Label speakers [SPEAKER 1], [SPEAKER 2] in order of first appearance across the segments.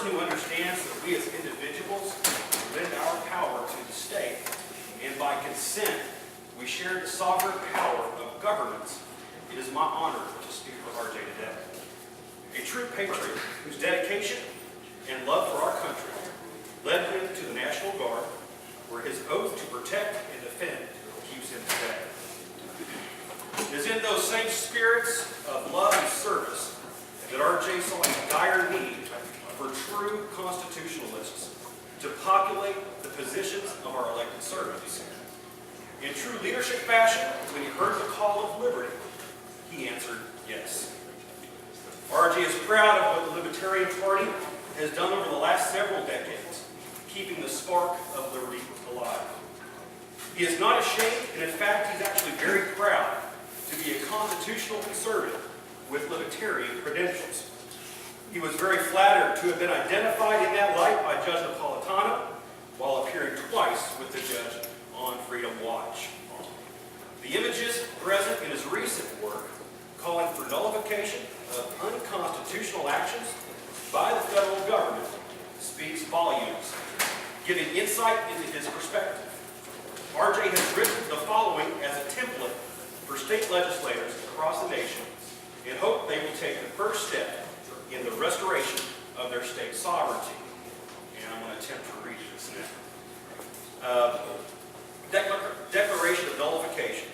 [SPEAKER 1] person who understands that we as individuals lend our power to the state, and by consent, we share the sovereign power of governments, it is my honor to speak for RJ today. A true patriot whose dedication and love for our country led him to the National Guard, where his oath to protect and defend keeps him today. It is in those same spirits of love and service that RJ saw a dire need for true constitutionalists to populate the positions of our elected servants. In true leadership fashion, when he heard the call of liberty, he answered yes. RJ is proud of what the Libertarian Party has done over the last several decades, keeping the spark of liberty alive. He is not ashamed, and in fact, he's actually very proud to be a constitutional conservative with libertarian credentials. He was very flattered to have been identified in that light by Judge Napolitano while appearing twice with the judge on Freedom Watch. The images present in his recent work calling for nullification of unconstitutional actions by the federal government speaks volumes, giving insight into his perspective. RJ has written the following as a template for state legislators across the nation in hope they will take the first step in the restoration of their state sovereignty. And I'm going to attempt to read this now. Declaration of Nullification.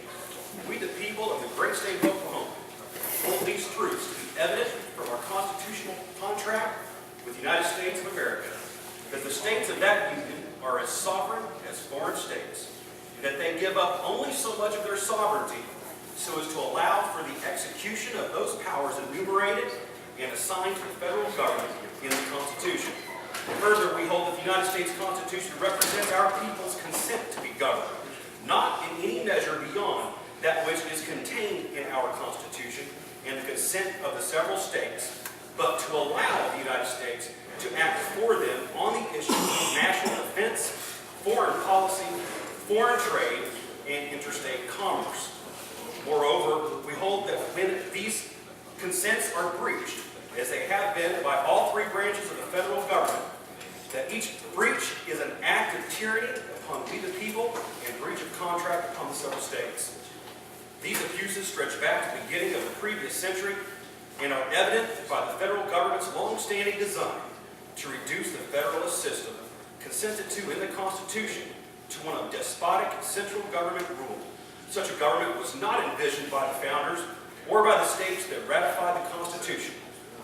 [SPEAKER 1] We, the people of the great state of Oklahoma, hold these truths to be evident from our constitutional contract with the United States of America, that the states of that union are as sovereign as foreign states, and that they give up only so much of their sovereignty so as to allow for the execution of those powers enumerated and assigned to the federal government in the Constitution. Further, we hold that the United States Constitution represents our people's consent to be governed, not in any measure beyond that which is contained in our Constitution and the consent of the several states, but to allow the United States to act for them on the issues of national defense, foreign policy, foreign trade, and interstate commerce. Moreover, we hold that when these consents are breached, as they have been by all three branches of the federal government, that each breach is an act of tyranny upon we the people and breach of contract upon the several states. These abuses stretch back to the beginning of the previous century and are evident by the federal government's long-standing design to reduce the federalist system consented to in the Constitution to one of despotic central government rule. Such a government was not envisioned by the founders or by the states that ratified the Constitution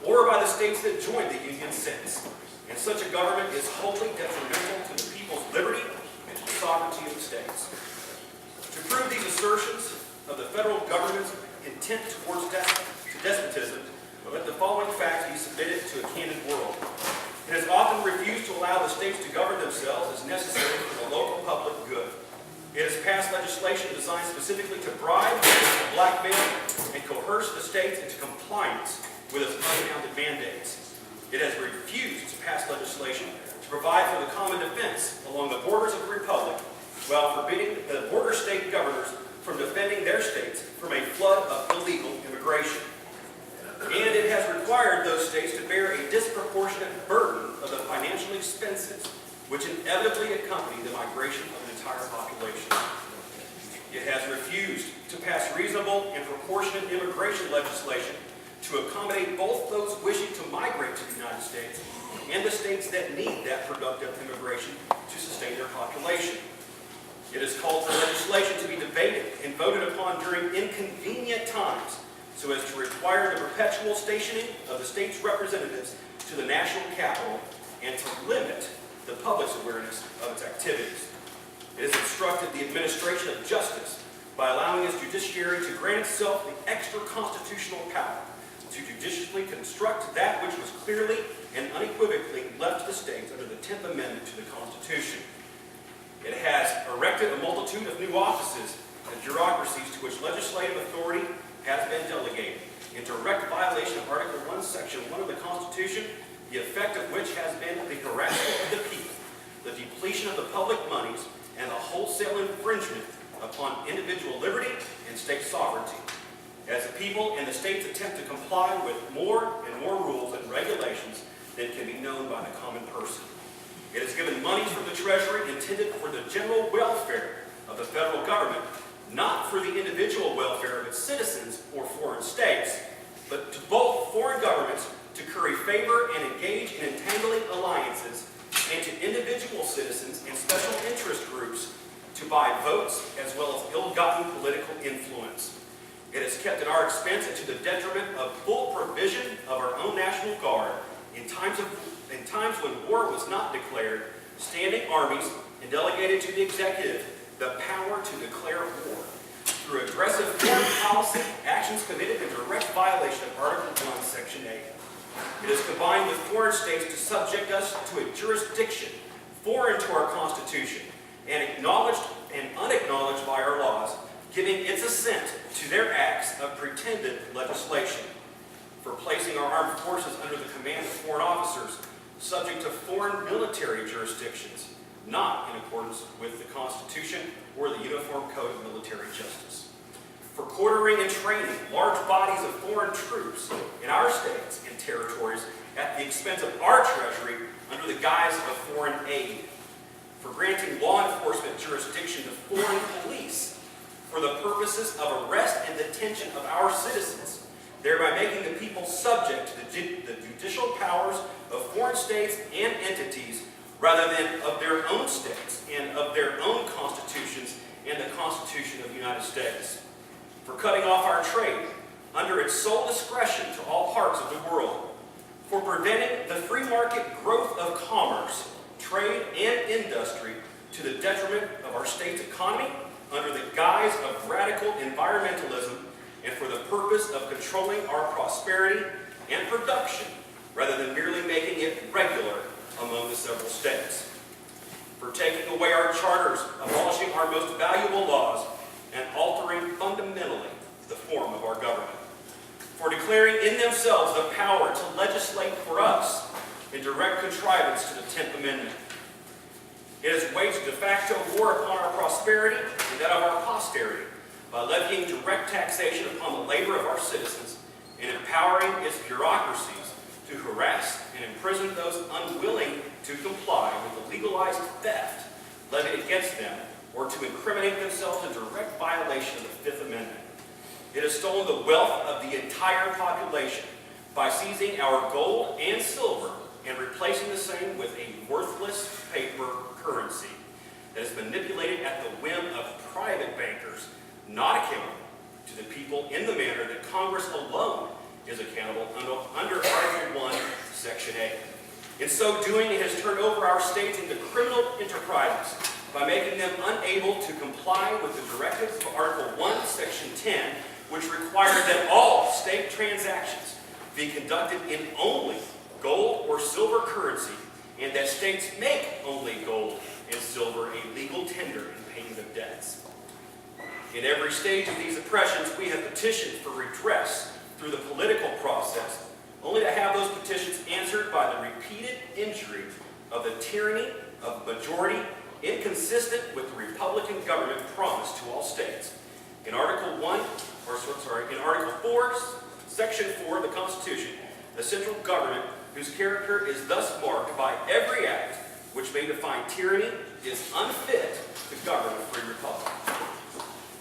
[SPEAKER 1] or by the states that joined the Union since. And such a government is wholly detrimental to the people's liberty and to the sovereignty of the states. To prove these assertions of the federal government's intent towards despotism, let the following facts be submitted to a candid world. It has often refused to allow the states to govern themselves as necessary for the local public good. It has passed legislation designed specifically to bribe, blackmail, and coerce the states into compliance with its unfounded mandates. It has refused to pass legislation to provide for the common defense along the borders of the Republic, while forbidding the border state governors from defending their states from a flood of illegal immigration. And it has required those states to bear a disproportionate burden of the financial expenses which inevitably accompany the migration of an entire population. It has refused to pass reasonable and proportionate immigration legislation to accommodate both those wishing to migrate to the United States and the states that need that productive immigration to sustain their population. It has called for legislation to be debated and voted upon during inconvenient times so as to require the perpetual stationing of the state's representatives to the national capital and to limit the public's awareness of its activities. It has obstructed the administration of justice by allowing its judiciary to grant itself the extra constitutional power to judiciously construct that which was clearly and unequivocally left to the states under the 10th Amendment to the Constitution. It has erected a multitude of new offices and bureaucracies to which legislative authority has been delegated, in direct violation of Article 1, Section 1 of the Constitution, the effect of which has been the harassment of the people, the depletion of the public monies, and the wholesale infringement upon individual liberty and state sovereignty. As the people and the states attempt to comply with more and more rules and regulations than can be known by by the common person. It has given monies from the Treasury intended for the general welfare of the federal government, not for the individual welfare of its citizens or foreign states, but to both foreign governments to curry favor and engage in entangling alliances, and to individual citizens and special interest groups to buy votes as well as ill-gotten political influence. It is kept at our expense and to the detriment of full provision of our own National Guard in times when war was not declared, standing armies, and delegated to the executive the power to declare war. Through aggressive foreign policy, actions committed in direct violation of Article 1, Section 8. It is combined with foreign states to subject us to a jurisdiction foreign to our Constitution and acknowledged and unacknowledged by our laws, giving its assent to their acts of pretended legislation. For placing our armed forces under the command of foreign officers subject to foreign military jurisdictions, not in accordance with the Constitution or the Uniform Code of Military Justice. For quartering and training large bodies of foreign troops in our states and territories at the expense of our Treasury under the guise of foreign aid. For granting law enforcement jurisdiction to foreign police for the purposes of arrest and detention of our citizens, thereby making the people subject to the judicial powers of foreign states and entities rather than of their own states and of their own constitutions and the Constitution of the United States. For cutting off our trade under its sole discretion to all parts of the world. For preventing the free market growth of commerce, trade, and industry to the detriment of our state's economy under the guise of radical environmentalism and for the purpose of controlling our prosperity and production rather than merely making it regular among the several states. For taking away our charters, abolishing our most valuable laws, and altering fundamentally the form of our government. For declaring in themselves the power to legislate for us in direct contrivance to the 10th Amendment. It has waged de facto war upon our prosperity and that of our posterity by levying direct taxation upon the labor of our citizens and empowering its bureaucracies to harass and imprison those unwilling to comply with the legalized theft levied against them or to incriminate themselves in direct violation of the 5th Amendment. It has stolen the wealth of the entire population by seizing our gold and silver and replacing the same with a worthless paper currency that is manipulated at the whim of private bankers, not accountable to the people in the manner that Congress alone is accountable under Article 1, Section 8. In so doing, it has turned over our states into criminal enterprises by making them unable to comply with the directives of Article 1, Section 10, which require that all state transactions be conducted in only gold or silver currency, and that states make only gold and silver a legal tender in payment of debts. In every stage of these oppressions, we have petitioned for redress through the political process, only to have those petitions answered by the repeated injury of the tyranny of majority inconsistent with the Republican government promised to all states. In Article 4, Section 4 of the Constitution, a central government whose character is thus marked by every act which may define tyranny is unfit to govern a free republic.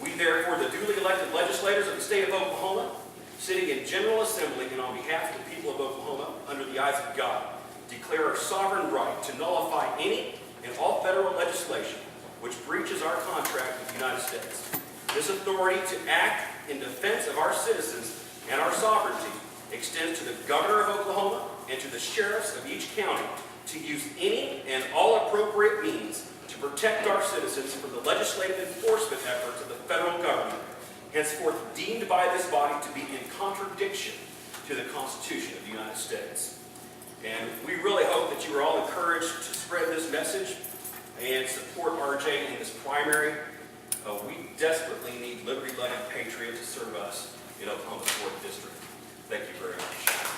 [SPEAKER 1] We therefore, the duly elected legislators of the state of Oklahoma, sitting in General Assembly and on behalf of the people of Oklahoma, under the eyes of God, declare our sovereign right to nullify any and all federal legislation which breaches our contract with the United States. This authority to act in defense of our citizens and our sovereignty extends to the governor of Oklahoma and to the sheriffs of each county to use any and all appropriate means to protect our citizens from the legislative enforcement efforts of the federal government, henceforth deemed by this body to be in contradiction to the Constitution of the United States. And we really hope that you are all encouraged to spread this message and support RJ in this primary. We desperately need liberty-loving patriots to serve us in Oklahoma's 4th District. Thank you very much.